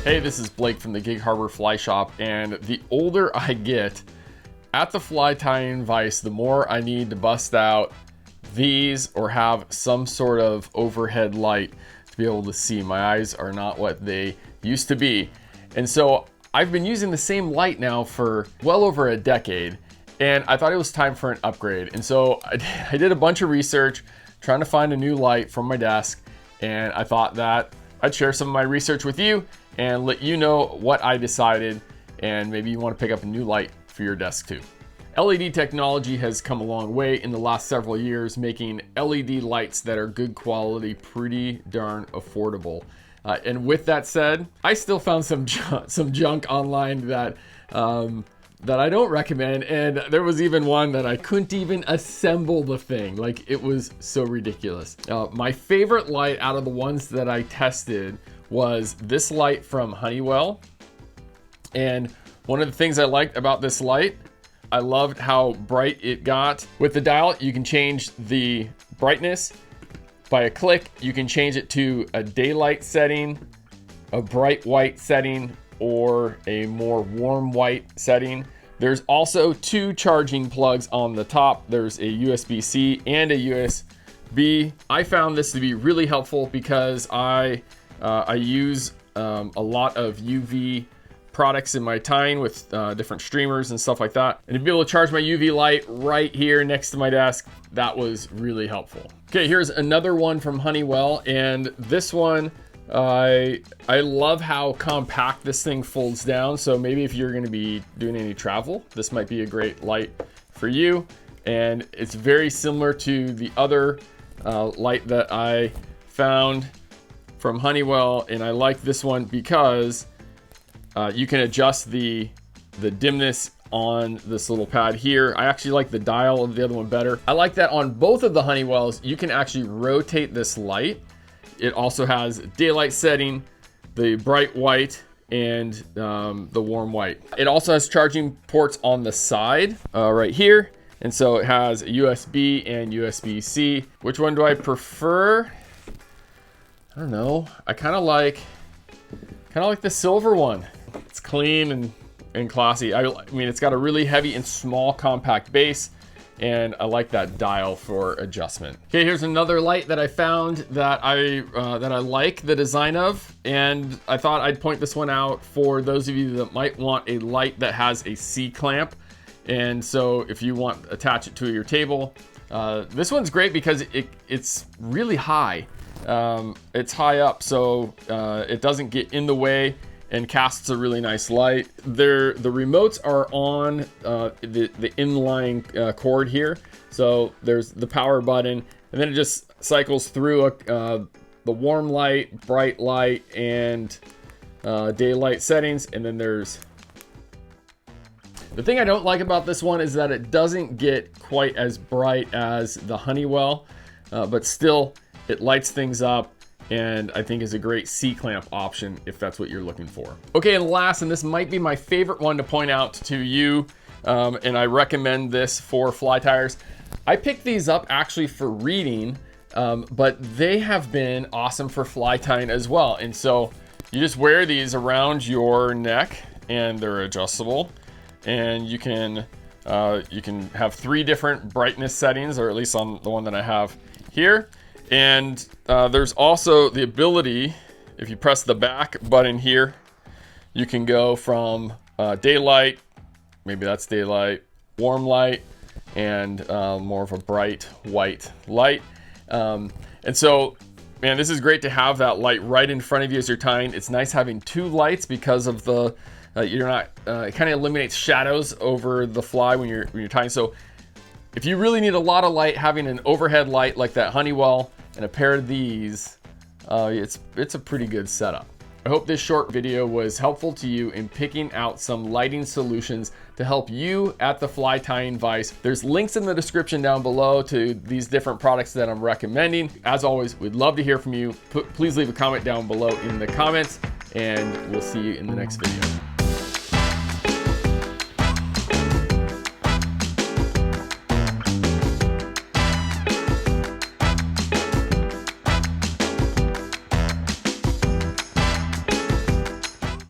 Hey, this is Blake from the Gig Harbor Fly Shop, and the older I get at the fly tying vise, the more I need to bust out these or have some sort of overhead light to be able to see. My eyes are not what they used to be. And so I've been using the same light now for well over a decade, and I thought it was time for an upgrade. And so I did a bunch of research trying to find a new light from my desk, and I thought that I'd share some of my research with you and let you know what I decided, and maybe you want to pick up a new light for your desk too. LED technology has come a long way in the last several years, making LED lights that are good quality pretty darn affordable. And with that said, I still found some junk online that I don't recommend, and there was even one that I couldn't even assemble the thing. Like, it was so ridiculous. My favorite light out of the ones that I tested was this light from Honeywell. And one of the things I liked about this light, I loved how bright it got. With the dial, you can change the brightness. By a click, you can change it to a daylight setting, a bright white setting, or a more warm white setting. There's also two charging plugs on the top. There's a USB-C and a USB. I found this to be really helpful because I use a lot of UV products in my tying with different streamers and stuff like that. And to be able to charge my UV light right here next to my desk, that was really helpful. Okay, here's another one from Honeywell, and this one, I love how compact this thing folds down. So maybe if you're going to be doing any travel, this might be a great light for you. And it's very similar to the other light that I found from Honeywell, and I like this one because you can adjust the dimness on this little pad here. I actually like the dial of the other one better. I like that on both of the Honeywells, you can actually rotate this light. It also has daylight setting, the bright white, and the warm white. It also has charging ports on the side right here. And so it has a USB and USB-C. Which one do I prefer? I don't know. I kind of like the silver one. It's clean and classy. I mean, it's got a really heavy and small compact base, and I like that dial for adjustment. Okay, here's another light that I found that I like the design of, and I thought I'd point this one out for those of you that might want a light that has a C-clamp. And so if you want to attach it to your table, this one's great because it's really high. It's high up, so it doesn't get in the way and casts a really nice light. The remotes are on the inline cord here. So there's the power button, and then it just cycles through the warm light, bright light, and daylight settings. And then there's the thing I don't like about this one is that it doesn't get quite as bright as the Honeywell, but still it lights things up, and I think is a great C-clamp option if that's what you're looking for. Okay, and last, and this might be my favorite one to point out to you, and I recommend this for fly tyers. I picked these up actually for reading, but they have been awesome for fly tying as well. And so you just wear these around your neck, and they're adjustable, and you can have 3 different brightness settings, or at least on the one that I have here. And there's also the ability, if you press the back button here, you can go from daylight, maybe that's daylight, warm light, and more of a bright white light. And so, man, this is great to have that light right in front of you as you're tying. It's nice having 2 lights because of the, you're not, it kind of eliminates shadows over the fly when you're tying. So if you really need a lot of light, having an overhead light like that Honeywell and a pair of these, it's a pretty good setup. I hope this short video was helpful to you in picking out some lighting solutions to help you at the fly tying vise. There's links in the description down below to these different products that I'm recommending. As always, we'd love to hear from you. Please leave a comment down below in the comments, and we'll see you in the next video.